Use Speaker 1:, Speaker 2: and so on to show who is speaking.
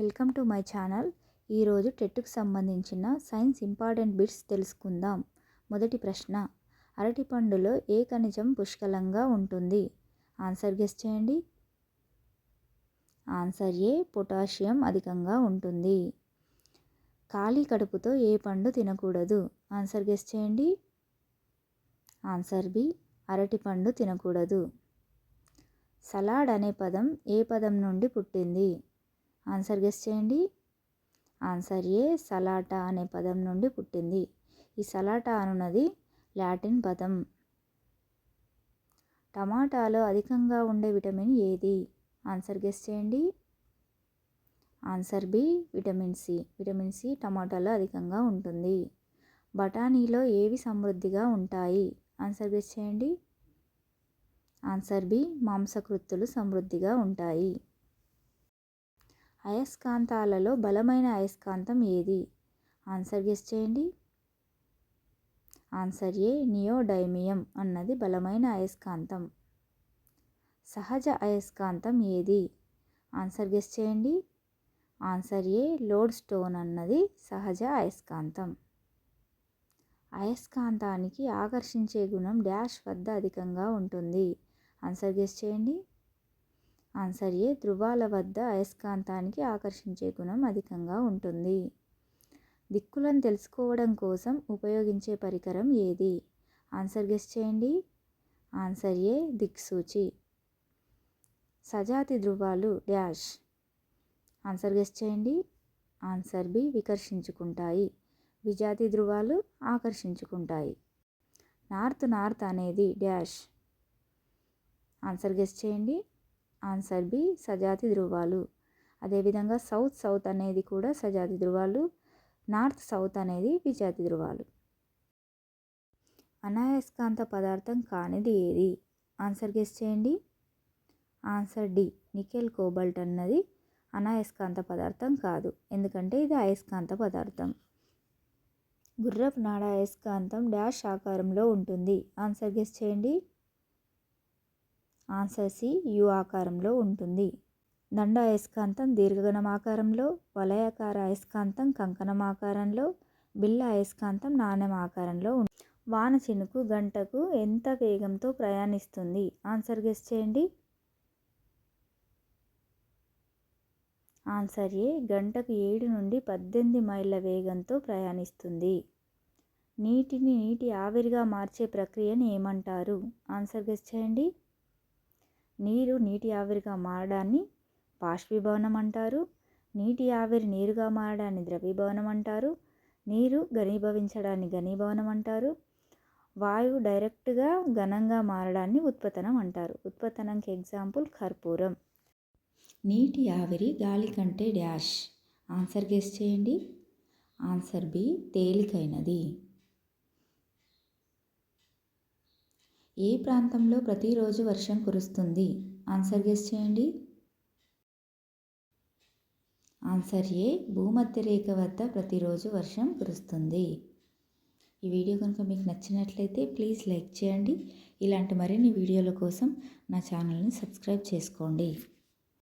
Speaker 1: Welcome to my channel. ఈరోజు టెట్కు సంబంధించిన science important bits తెలుసుకుందాం. మొదటి ప్రశ్న, అరటిపండులో ఏ ఖనిజం పుష్కలంగా ఉంటుంది? ఆన్సర్ గెస్ చేయండి. ఆన్సర్ ఏ, పొటాషియం అధికంగా ఉంటుంది. ఖాళీ కడుపుతో ఏ పండు తినకూడదు? ఆన్సర్ గెస్ చేయండి. ఆన్సర్ బి, అరటిపండు తినకూడదు. సలాడ్ అనే పదం ఏ పదం నుండి పుట్టింది? ఆన్సర్ గెస్ చేయండి. ఆన్సర్ ఏ, సలాటా అనే పదం నుండి పుట్టింది. ఈ సలాటా అనున్నది లాటిన్ పదం. టమాటాలో అధికంగా ఉండే విటమిన్ ఏది? ఆన్సర్ గెస్ చేయండి. Answer b, vitamin c. Vitamin c టమాటాలో అధికంగా ఉంటుంది. బఠానీలో ఏవి సమృద్ధిగా ఉంటాయి? ఆన్సర్ గెస్ చేయండి. ఆన్సర్ బి, మాంసకృత్తులు సమృద్ధిగా ఉంటాయి. అయస్కాంతాలలో బలమైన అయస్కాంతం ఏది? ఆన్సర్ గెస్ చేయండి. ఆన్సర్ ఏ, నియోడైమియం అన్నది బలమైన అయస్కాంతం. సహజ అయస్కాంతం ఏది? ఆన్సర్ గెస్ చేయండి. ఆన్సర్ ఏ, లోడ్ స్టోన్ అన్నది సహజ అయస్కాంతం. అయస్కాంతానికి ఆకర్షించే గుణం డాష్ వద్ద అధికంగా ఉంటుంది? ఆన్సర్ గెస్ చేయండి. ఆన్సర్ ఏ, ధృవాల వద్ద అయస్కాంతానికి ఆకర్షించే గుణం అధికంగా ఉంటుంది. దిక్కులను తెలుసుకోవడం కోసం ఉపయోగించే పరికరం ఏది? ఆన్సర్ గెస్ చేయండి. ఆన్సర్ ఏ, దిక్సూచి. సజాతి ధృవాలు డాష్. ఆన్సర్ గెస్ చేయండి. ఆన్సర్ బి, వికర్షించుకుంటాయి. విజాతి ధృవాలు ఆకర్షించుకుంటాయి. నార్త్ అనేది డాష్. ఆన్సర్ గెస్ చేయండి. ఆన్సర్ బి, సజాతి ధృవాలు. అదేవిధంగా సౌత్ అనేది కూడా సజాతి ధృవాలు. నార్త్ సౌత్ అనేది విజాతి ధృవాలు. అనాయస్కాంత పదార్థం కానిది ఏది? ఆన్సర్ గెస్ చేయండి. ఆన్సర్ డి, నికెల్ కోబాల్ట్ అన్నది అనాయస్కాంత పదార్థం కాదు, ఎందుకంటే ఇది అయస్కాంత పదార్థం. గుర్రపు నాడ అయస్కాంతం డాష్ ఆకారంలో ఉంటుంది? ఆన్సర్ గెస్ చేయండి. ఆన్సర్ సి, యు ఆకారంలో ఉంటుంది. దండ అయస్కాంతం దీర్ఘగణం ఆకారంలో, వలయాకార అయస్కాంతం కంకణం ఆకారంలో, బిళ్ళ అయస్కాంతం నాణెం ఆకారంలో ఉంటుంది. వాన చినుకు గంటకు ఎంత వేగంతో ప్రయాణిస్తుంది? ఆన్సర్ గెస్ చేయండి. ఆన్సర్ ఏ, గంటకు 7 నుండి 18 మైళ్ళ వేగంతో ప్రయాణిస్తుంది. నీటి ఆవిరిగా మార్చే ప్రక్రియను ఏమంటారు? ఆన్సర్ గెస్ చేయండి. నీటి ఆవిరిగా మారడాన్ని బాష్పీభవనం అంటారు. నీటి ఆవిరి నీరుగా మారడాన్ని ద్రవీభవనం అంటారు. నీరు ఘనీభవించడాన్ని ఘనీభవనం అంటారు. వాయువు డైరెక్ట్గా ఘనంగా మారడాన్ని ఉత్పతనం అంటారు. ఉత్పతనంకి ఎగ్జాంపుల్ కర్పూరం. నీటి ఆవిరి గాలి కంటే డాష్. ఆన్సర్ గెస్ చేయండి. ఆన్సర్ బి, తేలికైనది. ఏ ప్రాంతంలో ప్రతిరోజు వర్షం కురుస్తుంది? ఆన్సర్ గెస్ చేయండి. ఆన్సర్ ఏ, భూమధ్యరేఖ వద్ద ప్రతిరోజు వర్షం కురుస్తుంది. ఈ వీడియో కనుక మీకు నచ్చినట్లయితే ప్లీజ్ లైక్ చేయండి. ఇలాంటి మరిన్ని వీడియోల కోసం నా ఛానల్ని సబ్స్క్రైబ్ చేసుకోండి.